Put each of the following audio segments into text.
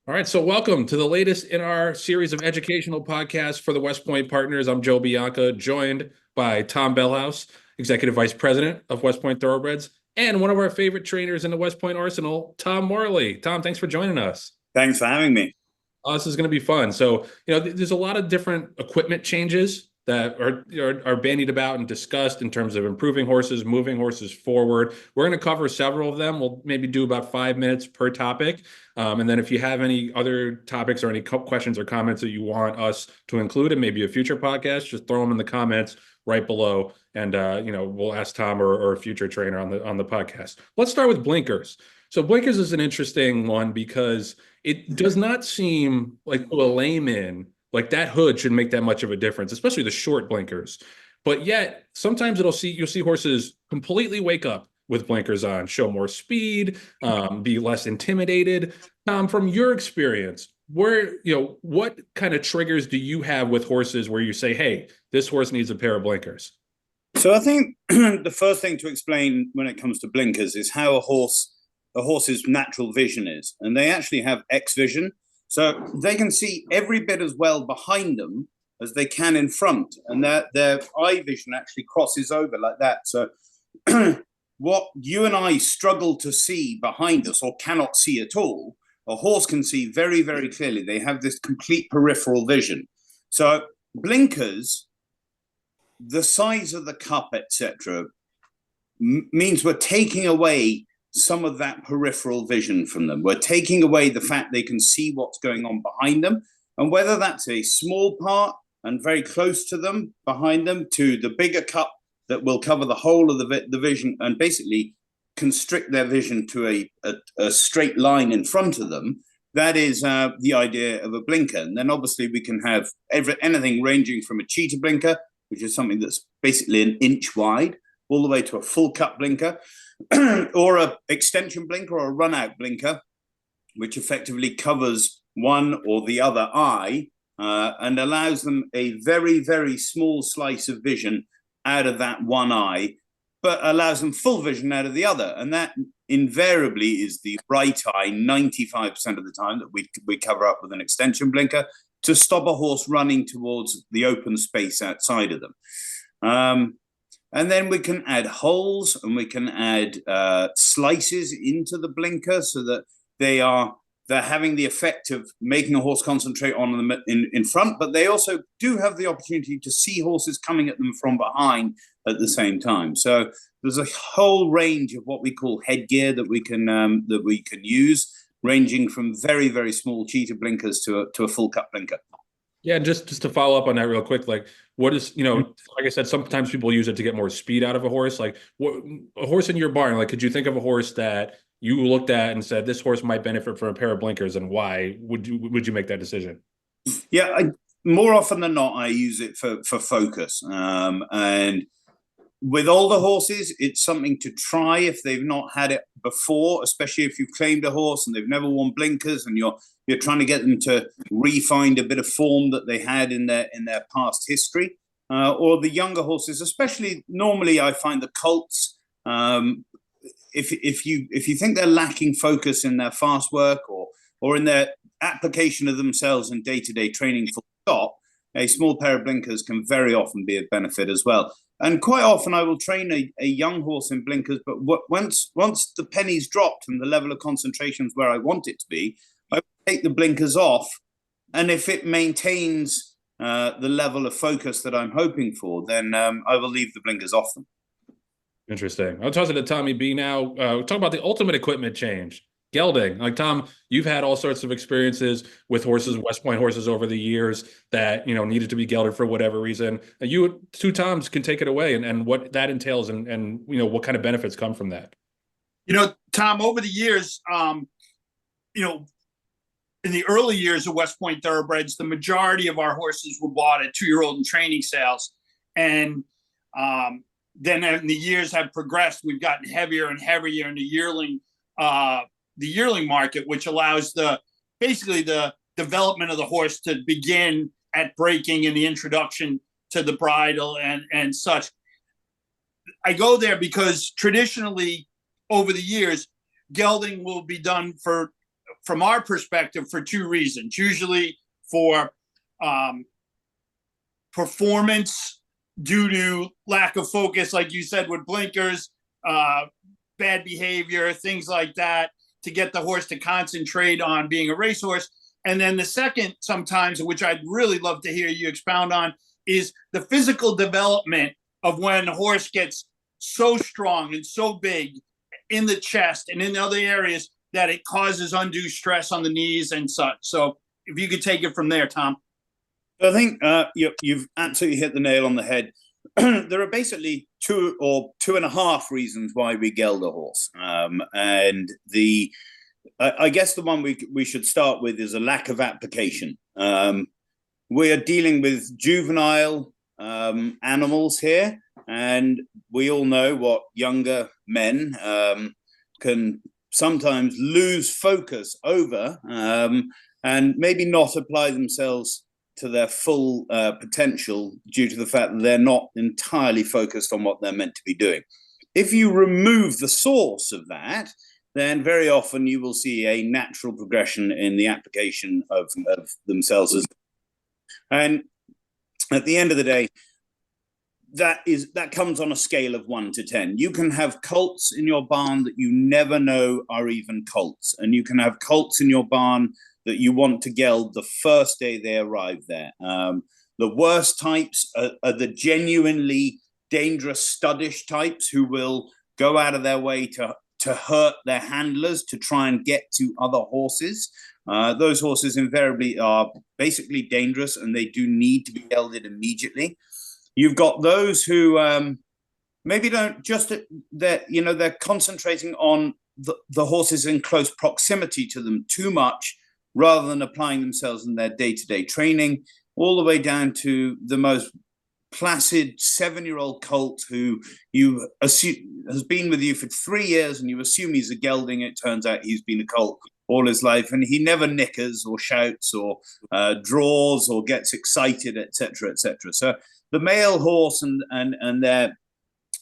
All right, so welcome to the latest in our series of educational podcasts for the West Point Partners. I'm Joe Bianca, joined by Tom Bellhouse, Executive Vice President of West Point Thoroughbreds, and one of our favorite trainers in the West Point Arsenal, Tom Morley. Tom, thanks for joining us. Thanks for having me. This is going to be fun. So, there's a lot of different equipment changes that are bandied about and discussed in terms of improving horses, moving horses forward. We're going to cover several of them. We'll maybe do about 5 minutes per topic. And then if you have any other topics or any questions or comments that you want us to include in maybe a future podcast, just throw them in the comments right below. And, we'll ask Tom or a future trainer on the podcast. Let's start with blinkers. So blinkers is an interesting one because it does not seem like to a layman like that hood should make that much of a difference, especially the short blinkers. But yet sometimes you'll see horses completely wake up with blinkers on, show more speed, be less intimidated. From your experience, what kind of triggers do you have with horses where you say, hey, this horse needs a pair of blinkers? So I think the first thing to explain when it comes to blinkers is how a horse's natural vision is, and they actually have X vision, so they can see every bit as well behind them as they can in front, and their eye vision actually crosses over like that. So what you and I struggle to see behind us or cannot see at all, a horse can see very, very clearly. They have this complete peripheral vision. So blinkers, the size of the cup, etc., means we're taking away some of that peripheral vision from them. We're taking away the fact they can see what's going on behind them. And whether that's a small part and very close to them, behind them, to the bigger cup that will cover the whole of the vision and basically constrict their vision to a straight line in front of them, that is the idea of a blinker. And then obviously we can have anything ranging from a cheetah blinker, which is something that's basically an inch wide, all the way to a full cut blinker, or a extension blinker or a run out blinker, which effectively covers one or the other eye and allows them a very, very small slice of vision out of that one eye, but allows them full vision out of the other. And that invariably is the right eye 95% of the time that we cover up with an extension blinker to stop a horse running towards the open space outside of them. And then we can add holes and we can add slices into the blinker so that they're having the effect of making a horse concentrate on them in front, but they also do have the opportunity to see horses coming at them from behind at the same time. So there's a whole range of what we call headgear that we can use, ranging from very, very small cheetah blinkers to a full cut blinker. Yeah, and just to follow up on that real quick, like what is, like I said, sometimes people use it to get more speed out of a horse. Like what a horse in your barn, like could you think of a horse that you looked at and said this horse might benefit from a pair of blinkers, and why would you make that decision? Yeah, more often than not, I use it for focus. And with older horses, it's something to try if they've not had it before, especially if you've claimed a horse and they've never worn blinkers and you're trying to get them to re-find a bit of form that they had in their past history. Or the younger horses, especially normally I find the colts, if you think they're lacking focus in their fast work or in their application of themselves in day-to-day training full stop, a small pair of blinkers can very often be of benefit as well. And quite often I will train a young horse in blinkers, but once the penny's dropped and the level of concentration is where I want it to be, I will take the blinkers off. And if it maintains the level of focus that I'm hoping for, then I will leave the blinkers off them. Interesting. I'll toss it to Tommy B now. Talk about the ultimate equipment change. Gelding. Like Tom, you've had all sorts of experiences with horses, West Point horses over the years that, needed to be gelded for whatever reason. And you two Toms can take it away and what that entails and what kind of benefits come from that. Tom, over the years, in the early years of West Point Thoroughbreds, the majority of our horses were bought at 2-year-old and training sales. And then as the years have progressed, we've gotten heavier and heavier in the yearling market, which allows basically the development of the horse to begin at breaking and the introduction to the bridle and such. I go there because traditionally over the years, gelding will be done for from our perspective for two reasons. Usually for performance due to lack of focus, like you said, with blinkers, bad behavior, things like that, to get the horse to concentrate on being a racehorse. And then the second, sometimes, which I'd really love to hear you expound on, is the physical development of when a horse gets so strong and so big in the chest and in other areas that it causes undue stress on the knees and such. So if you could take it from there, Tom. I think you've absolutely hit the nail on the head. There are basically 2 or 2.5 reasons why we geld a horse. And I guess the one we should start with is a lack of application. We are dealing with juvenile animals here, and we all know what younger men can sometimes lose focus over and maybe not apply themselves to their full potential due to the fact that they're not entirely focused on what they're meant to be doing. If you remove the source of that, then very often you will see a natural progression in the application of themselves. And at the end of the day, that comes on a scale of 1 to 10. You can have colts in your barn that you never know are even colts, and you can have colts in your barn that you want to geld the first day they arrive there. The worst types are the genuinely dangerous studdish types who will go out of their way to hurt their handlers to try and get to other horses. Those horses invariably are basically dangerous, and they do need to be gelded immediately. You've got those who maybe don't just they're concentrating on the horses in close proximity to them too much, rather than applying themselves in their day-to-day training, all the way down to the most placid 7-year-old colt who you assume has been with you for 3 years, and you assume he's a gelding. It turns out he's been a colt all his life, and he never nickers or shouts or draws or gets excited, etc., etc. So the male horse and their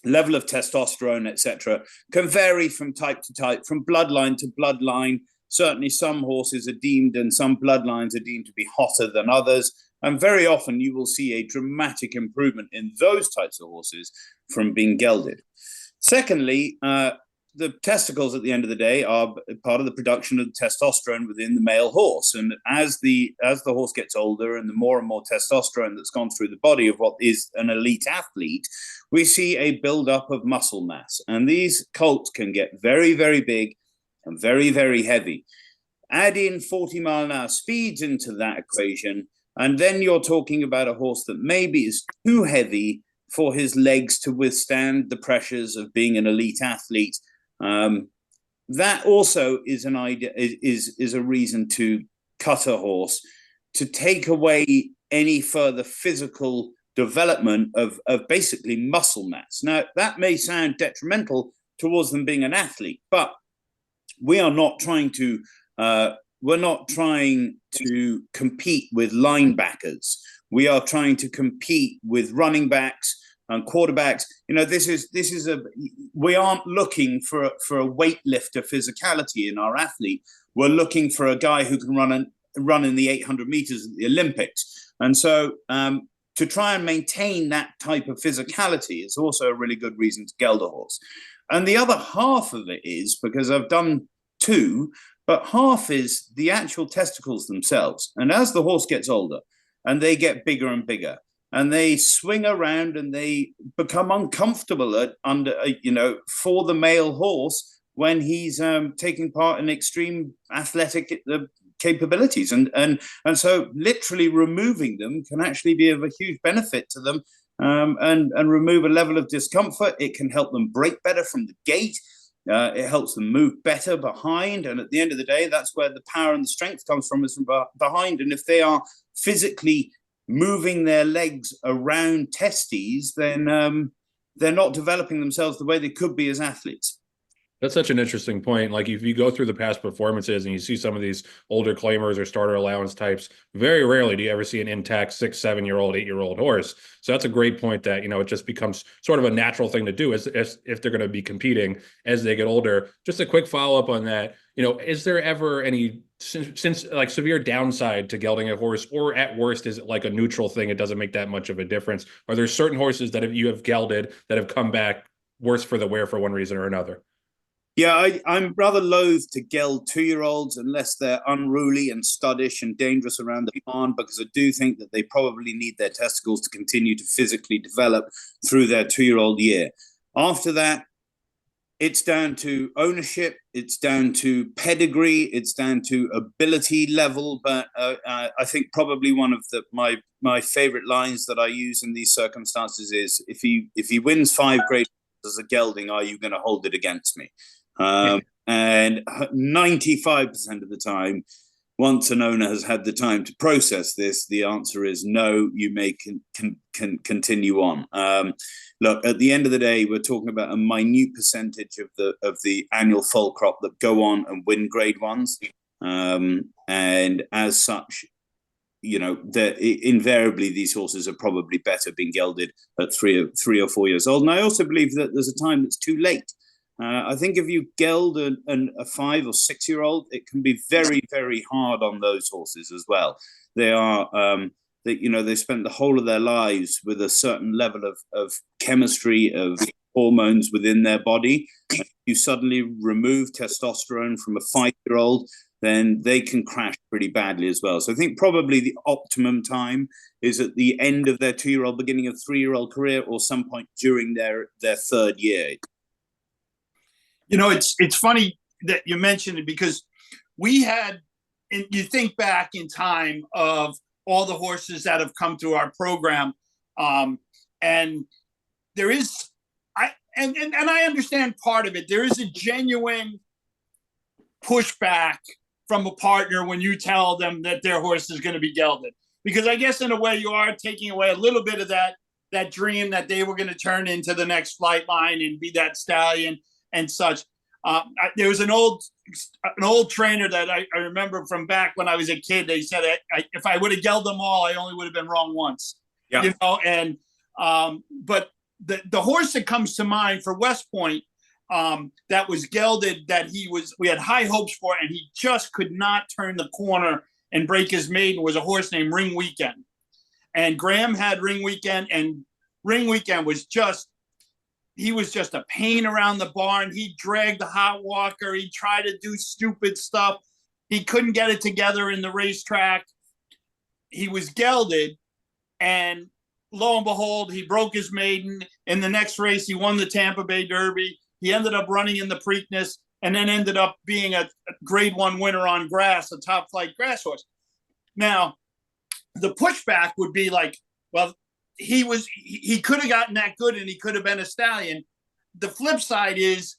level of testosterone, etc., can vary from type to type, from bloodline to bloodline. Certainly some horses are deemed, and some bloodlines are deemed to be hotter than others. And very often you will see a dramatic improvement in those types of horses from being gelded. Secondly, the testicles at the end of the day are part of the production of testosterone within the male horse. And as the horse gets older and the more and more testosterone that's gone through the body of what is an elite athlete, we see a buildup of muscle mass. And these colts can get very, very big and very, very heavy. Add in 40-mile-an-hour speeds into that equation, and then you're talking about a horse that maybe is too heavy for his legs to withstand the pressures of being an elite athlete. That also is an idea, is a reason to cut a horse, to take away any further physical development of basically muscle mass. Now, that may sound detrimental towards them being an athlete, but we are not trying to compete with linebackers. We are trying to compete with running backs and quarterbacks. We aren't looking for a weightlifter physicality in our athlete. We're looking for a guy who can run in the 800 meters at the Olympics. And so to try and maintain that type of physicality is also a really good reason to geld a horse. And the other half of it is, because I've done 2, but half is the actual testicles themselves. And as the horse gets older and they get bigger and bigger, and they swing around and they become uncomfortable for the male horse when he's taking part in extreme athletic capabilities. And so literally removing them can actually be of a huge benefit to them, and remove a level of discomfort. It can help them break better from the gait. It helps them move better behind. And at the end of the day, that's where the power and the strength comes from, is from behind. And if they are physically moving their legs around testes, then they're not developing themselves the way they could be as athletes. That's such an interesting point. Like, if you go through the past performances and you see some of these older claimers or starter allowance types, very rarely do you ever see an intact 6, 7-year-old, 8-year-old horse. So that's a great point, that, it just becomes sort of a natural thing to do as if they're going to be competing as they get older. Just a quick follow-up on that. Is there ever any since like severe downside to gelding a horse, or at worst, is it like a neutral thing? It doesn't make that much of a difference. Are there certain horses that you have gelded that have come back worse for the wear for one reason or another? Yeah, I'm rather loath to geld 2-year-olds unless they're unruly and studdish and dangerous around the barn, because I do think that they probably need their testicles to continue to physically develop through their 2-year-old year. After that, it's down to ownership, it's down to pedigree, it's down to ability level. But I think probably one of my favorite lines that I use in these circumstances is, if he wins 5 grade as a gelding, are you going to hold it against me? And 95% of the time, once an owner has had the time to process this, the answer is no, you may can continue on. Look, at the end of the day, we're talking about a minute percentage of the annual foal crop that go on and win grade ones. And as such, you know, invariably these horses are probably better being gelded at 3 or 4 years old. And I also believe that there's a time that's too late. I think if you geld a 5 or 6-year-old, it can be very, very hard on those horses as well. They are, they spent the whole of their lives with a certain level of chemistry, of hormones within their body. If you suddenly remove testosterone from a 5-year-old, then they can crash pretty badly as well. So I think probably the optimum time is at the end of their 2-year-old, beginning of 3-year-old career, or some point during their 3rd year. You know, it's funny that you mentioned it, because we had, and you think back in time of all the horses that have come through our program, and there is, I understand part of it. There is a genuine pushback from a partner when you tell them that their horse is going to be gelded, because I guess in a way you are taking away a little bit of that dream that they were going to turn into the next flight line and be that stallion and such. There was an old trainer that I remember from back when I was a kid. They said, if I would have gelded them all, I only would have been wrong once. Yeah. You know, and but the horse that comes to mind for West Point, that was gelded, that we had high hopes for, and he just could not turn the corner and break his maiden, was a horse named Ring Weekend. And Graham had Ring Weekend, and Ring Weekend was just a pain around the barn. He dragged the hot walker. He tried to do stupid stuff. He couldn't get it together in the racetrack. He was gelded, and lo and behold, he broke his maiden. In the next race, he won the Tampa Bay Derby. He ended up running in the Preakness, and then ended up being a grade 1 winner on grass, a top flight grass horse. Now, the pushback would be like, well, he could have gotten that good and he could have been a stallion. The flip side is,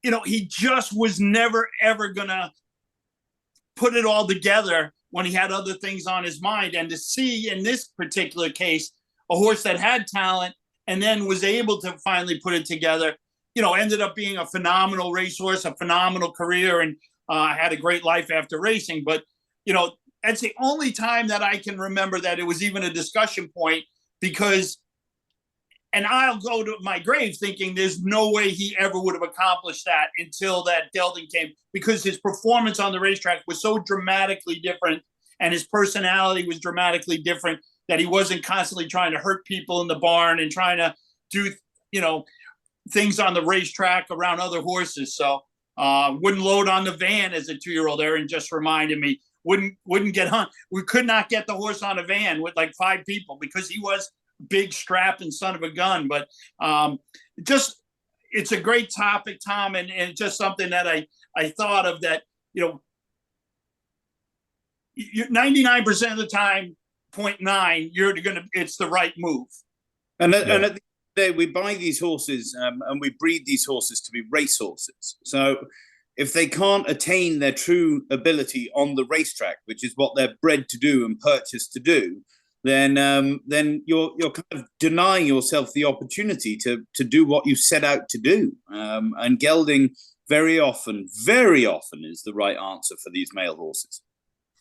you know, he just was never, ever going to put it all together when he had other things on his mind. And to see in this particular case, a horse that had talent and then was able to finally put it together, you know, ended up being a phenomenal racehorse, a phenomenal career, and had a great life after racing. But, you know, that's the only time that I can remember that it was even a discussion point, because, and I'll go to my grave thinking there's no way he ever would have accomplished that until that gelding came, because his performance on the racetrack was so dramatically different and his personality was dramatically different, that he wasn't constantly trying to hurt people in the barn and trying to do, you know, things on the racetrack around other horses. So wouldn't load on the van as a 2-year-old. Aaron just reminded me. Wouldn't get hung. We could not get the horse on a van with like 5 people, because he was big, strapped, and son of a gun. But it's a great topic, Tom, and just something that I thought of, that, you know, 99% of the time, 0.9, it's the right move. And at the end of the day, we buy these horses and we breed these horses to be race horses. So if they can't attain their true ability on the racetrack, which is what they're bred to do and purchased to do, then you're kind of denying yourself the opportunity to do what you set out to do. And gelding very often is the right answer for these male horses.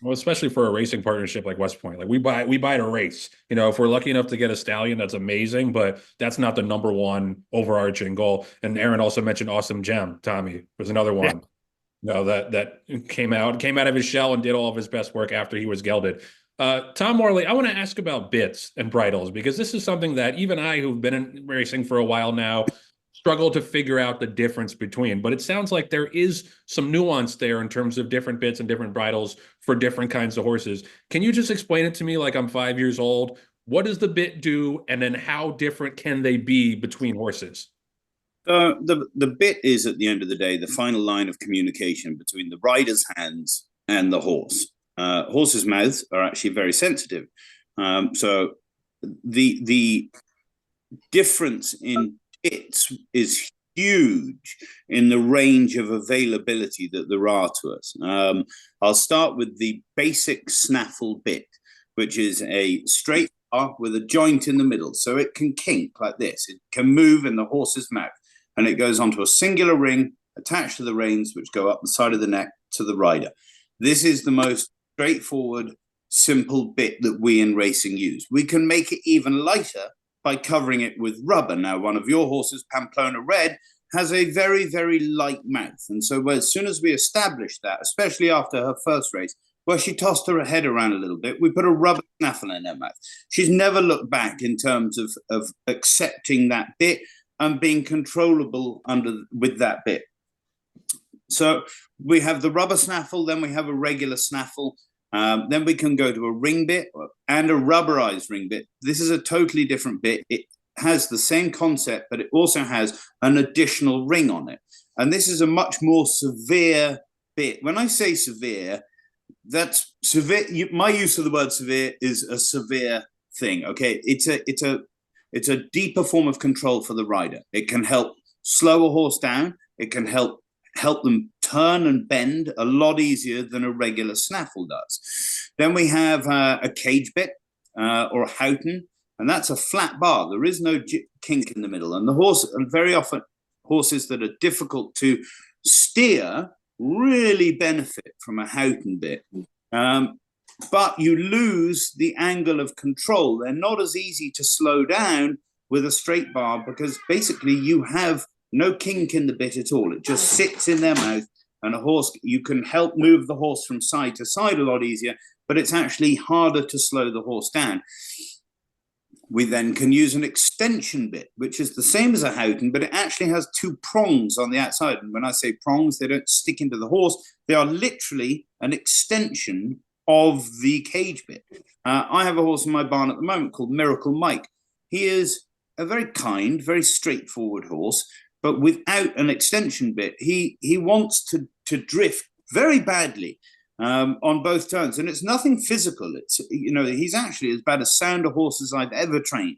Well, especially for a racing partnership like West Point, like we buy to race. You know, if we're lucky enough to get a stallion, that's amazing, but that's not the number one overarching goal. And Aaron also mentioned Awesome Gem. Tommy was another one. No, that came out of his shell and did all of his best work after he was gelded. Tom Morley, I want to ask about bits and bridles because this is something that even I, who've been in racing for a while now, struggle to figure out the difference between. But it sounds like there is some nuance there in terms of different bits and different bridles for different kinds of horses. Can you just explain it to me like I'm 5 years old? What does the bit do, and then how different can they be between horses? The bit is, at the end of the day, the final line of communication between the rider's hands and the horse. Horses' mouths are actually very sensitive, so the difference in bits is huge in the range of availability that there are to us. I'll start with the basic snaffle bit, which is a straight bar with a joint in the middle, so it can kink like this. It can move in the horse's mouth, and it goes onto a singular ring attached to the reins, which go up the side of the neck to the rider. This is the most straightforward, simple bit that we in racing use. We can make it even lighter by covering it with rubber. Now, one of your horses, Pamplona Red, has a very, very light mouth. And so as soon as we established that, especially after her first race, where she tossed her head around a little bit, we put a rubber snaffle in her mouth. She's never looked back in terms of accepting that bit and being controllable with that bit. So we have the rubber snaffle, then we have a regular snaffle. Then we can go to a ring bit and a rubberized ring bit. This is a totally different bit. It has the same concept, but it also has an additional ring on it. And this is a much more severe bit. When I say severe, that's severe. My use of the word severe is a severe thing. Okay, it's a deeper form of control for the rider. It can help slow a horse down. It can help them turn and bend a lot easier than a regular snaffle does. Then we have a cage bit or a houghton, and that's a flat bar. There is no kink in the middle. And very often horses that are difficult to steer really benefit from a houghton bit. But you lose the angle of control. They're not as easy to slow down with a straight bar because basically you have no kink in the bit at all. It just sits in their mouth, and you can help move the horse from side to side a lot easier, but it's actually harder to slow the horse down. We then can use an extension bit, which is the same as a houghton, but it actually has two prongs on the outside. And when I say prongs, they don't stick into the horse. They are literally an extension of the cage bit. I have a horse in my barn at the moment called Miracle Mike. He is a very kind, very straightforward horse, but without an extension bit, he wants to drift very badly on both turns. And it's nothing physical. It's, he's actually as bad a sound a horse as I've ever trained.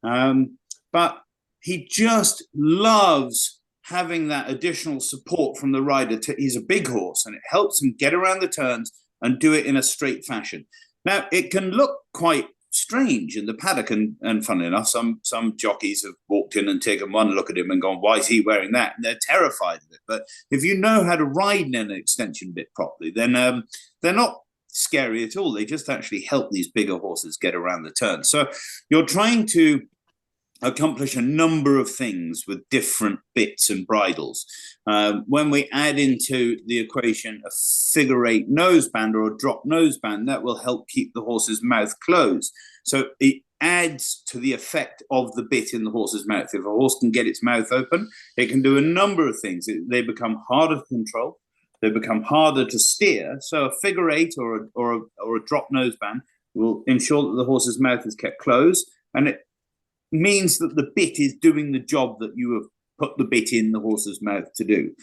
But he just loves having that additional support from the rider. He's a big horse, and it helps him get around the turns and do it in a straight fashion. Now, it can look quite strange in the paddock, and funnily enough, some jockeys have walked in and taken one look at him and gone, why is he wearing that? And they're terrified of it. But if you know how to ride in an extension bit properly, then they're not scary at all. They just actually help these bigger horses get around the turn. So you're trying to accomplish a number of things with different bits and bridles. When we add into the equation a figure-8 noseband or a drop noseband, that will help keep the horse's mouth closed. So it adds to the effect of the bit in the horse's mouth. If a horse can get its mouth open, it can do a number of things. They become harder to control. They become harder to steer. So a figure-8 or a drop noseband will ensure that the horse's mouth is kept closed, and it means that the bit is doing the job that you have put the bit in the horse's mouth to do.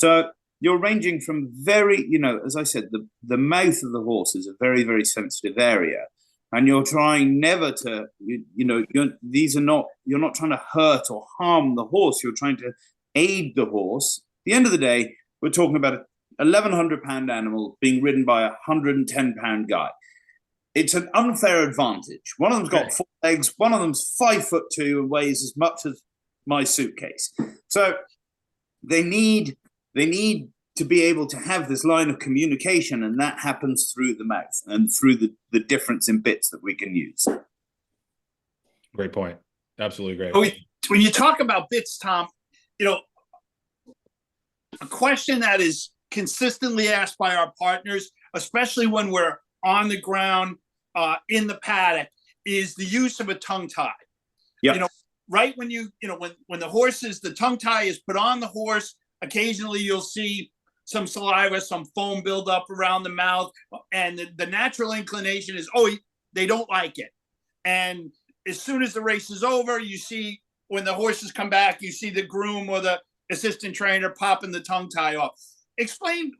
So you're ranging from very, as I said, the mouth of the horse is a very, very sensitive area. And you're trying never to, you're not trying to hurt or harm the horse. You're trying to aid the horse. At the end of the day, we're talking about an 1,100-pound animal being ridden by a 110-pound guy. It's an unfair advantage. One of them's got 4 legs. One of them's 5'2" and weighs as much as my suitcase. So they need to be able to have this line of communication, and that happens through the mouth and through the difference in bits that we can use. Great point. Absolutely great. When you talk about bits, Tom, a question that is consistently asked by our partners, especially when we're on the ground in the paddock, is the use of a tongue tie. Yep. You know, right when when the horses, the tongue tie is put on the horse, occasionally you'll see some saliva, some foam build up around the mouth, and the natural inclination is, oh, they don't like it. And as soon as the race is over, you see when the horses come back, you see the groom or the assistant trainer popping the tongue tie off. Explain,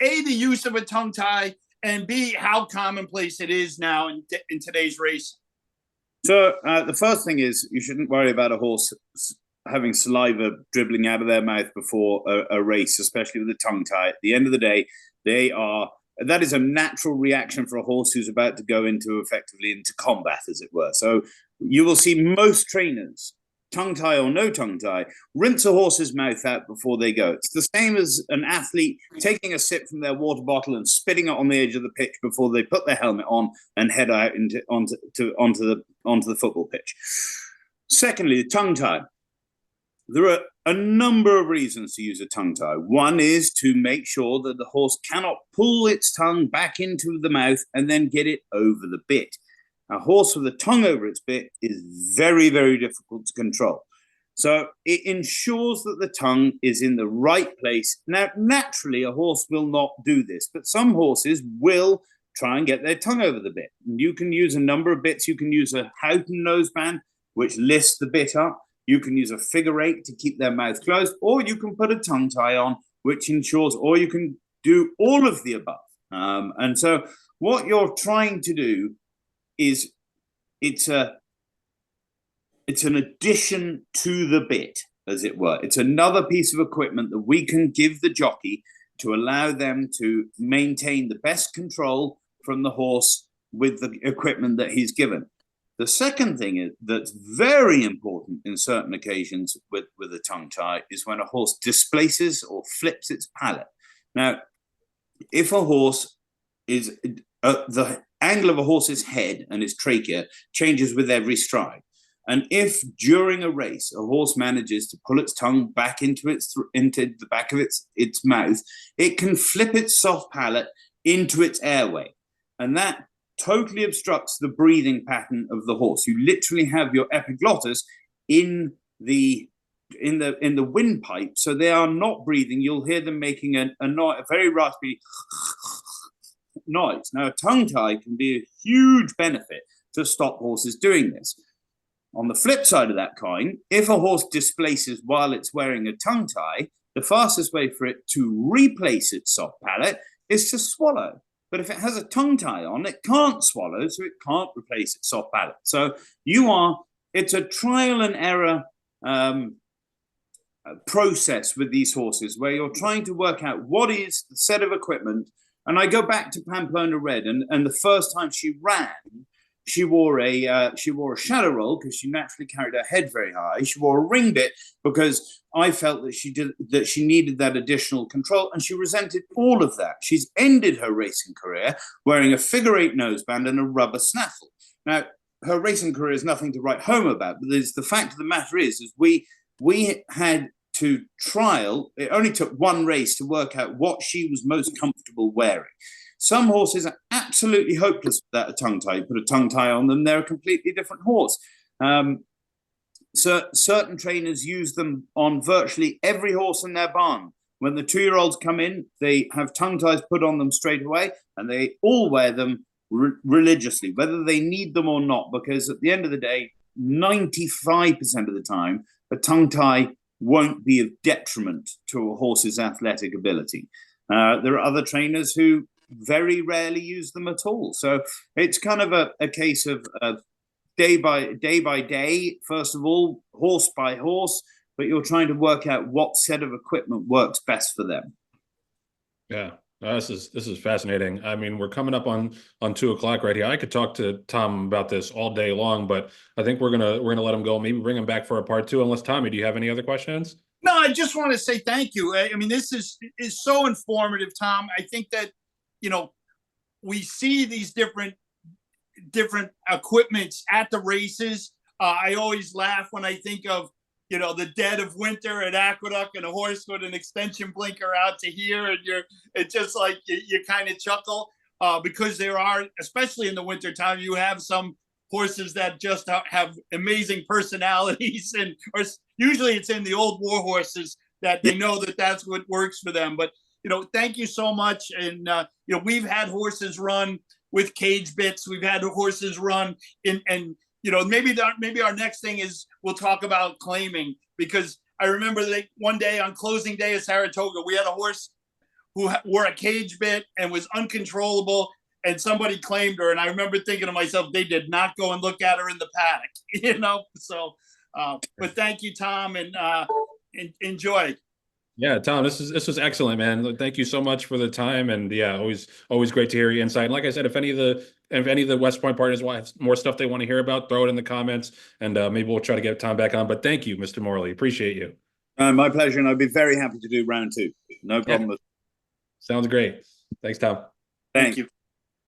A, the use of a tongue tie, and B, how commonplace it is now in today's race. So the first thing is you shouldn't worry about a horse having saliva dribbling out of their mouth before a race, especially with a tongue tie. At the end of the day, that is a natural reaction for a horse who's about to go effectively into combat, as it were. So you will see most trainers, tongue tie or no tongue tie, rinse a horse's mouth out before they go. It's the same as an athlete taking a sip from their water bottle and spitting it on the edge of the pitch before they put their helmet on and head out onto the football pitch. Secondly, the tongue tie. There are a number of reasons to use a tongue tie. One is to make sure that the horse cannot pull its tongue back into the mouth and then get it over the bit. A horse with a tongue over its bit is very, very difficult to control. So it ensures that the tongue is in the right place. Now, naturally, a horse will not do this, but some horses will try and get their tongue over the bit. And you can use a number of bits. You can use a Houghton noseband, which lifts the bit up. You can use a figure eight to keep their mouth closed, or you can put a tongue tie on, which ensures, or you can do all of the above. And so what you're trying to do is it's an addition to the bit, as it were. It's another piece of equipment that we can give the jockey to allow them to maintain the best control from the horse with the equipment that he's given. The second thing that's very important in certain occasions with a tongue tie is when a horse displaces or flips its palate. Now, if a horse is the angle of a horse's head and its trachea changes with every stride. And if during a race a horse manages to pull its tongue back into the back of its mouth, it can flip its soft palate into its airway, and that totally obstructs the breathing pattern of the horse. You literally have your epiglottis in the windpipe, so they are not breathing. You'll hear them making a very raspy noise. Now, a tongue tie can be a huge benefit to stop horses doing this. On the flip side of that coin, if a horse displaces while it's wearing a tongue tie, the fastest way for it to replace its soft palate is to swallow. But if it has a tongue tie on, it can't swallow, so it can't replace its soft palate. So it's a trial and error process with these horses where you're trying to work out what is the set of equipment. And I go back to Pamplona Red, and the first time she ran, she wore a shadow roll because she naturally carried her head very high. She wore a ring bit because I felt that she needed that additional control, and she resented all of that. She's ended her racing career wearing a figure eight noseband and a rubber snaffle. Now, her racing career is nothing to write home about, but the fact of the matter is we had to trial. It only took one race to work out what she was most comfortable wearing. Some horses are absolutely hopeless without a tongue tie. You put a tongue tie on them, they're a completely different horse. So certain trainers use them on virtually every horse in their barn. When the 2-year-olds come in, they have tongue ties put on them straight away, and they all wear them religiously, whether they need them or not, because at the end of the day, 95% of the time, a tongue tie won't be of detriment to a horse's athletic ability. There are other trainers who very rarely use them at all. So it's kind of a case of day by day, first of all, horse by horse, but you're trying to work out what set of equipment works best for them. Yeah, this is fascinating. I mean, we're coming up on 2:00 right here. I could talk to Tom about this all day long, but I think we're gonna let him go. Maybe bring him back for a part 2. Unless, Tommy, do you have any other questions? No, I just want to say thank you. I mean, this is so informative, Tom. I think that, we see these different equipments at the races. I always laugh when I think of, the dead of winter at Aqueduct and a horse with an extension blinker out to here, and it's just like you kind of chuckle because there are, especially in the winter time, you have some horses that just have amazing personalities, and or usually it's in the old war horses that they know that that's what works for them. But thank you so much. And we've had horses run with cage bits. We've had horses run and maybe our next thing is we'll talk about claiming, because I remember that one day on closing day of Saratoga, we had a horse who wore a cage bit and was uncontrollable, and somebody claimed her. And I remember thinking to myself, they did not go and look at her in the paddock, So, but thank you, Tom, and enjoy. Yeah, Tom, this was excellent, man. Thank you so much for the time, and yeah, always great to hear your insight. And like I said, if any of the West Point partners want more stuff they want to hear about, throw it in the comments, and maybe we'll try to get Tom back on. But thank you, Mr. Morley, appreciate you. My pleasure, and I'd be very happy to do round two. No problem. Sounds great. Thanks, Tom. Thank you.